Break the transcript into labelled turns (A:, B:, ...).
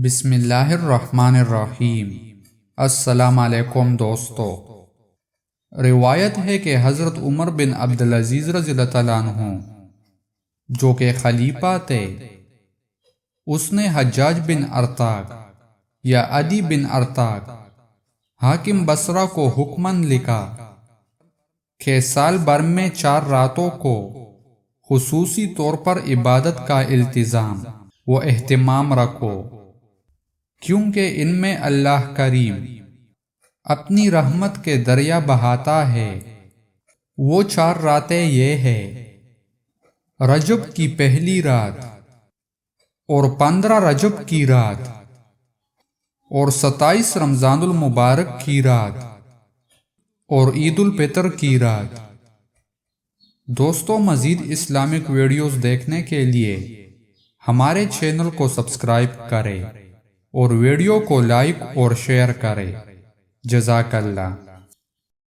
A: بسم اللہ الرحمن الرحیم۔ السلام علیکم دوستو۔ روایت ہے کہ حضرت عمر بن عبدالعزیز رضی اللہ عنہ جو کہ خلیفہ تھے، اس نے حجاج بن ارطاغ یا عدی بن ارطاغ حاکم بصرہ کو حکماً لکھا کہ سال بھر میں 4 راتوں کو خصوصی طور پر عبادت کا التزام و اہتمام رکھو، کیونکہ ان میں اللہ کریم اپنی رحمت کے دریا بہاتا ہے۔ وہ 4 راتیں یہ ہیں: رجب کی پہلی رات اور 15 رجب کی رات اور 27 رمضان المبارک کی رات اور عید الفطر کی رات۔ دوستو، مزید اسلامک ویڈیوز دیکھنے کے لیے ہمارے چینل کو سبسکرائب کریں اور ویڈیو کو لائک اور شیئر کریں۔ جزاک اللہ۔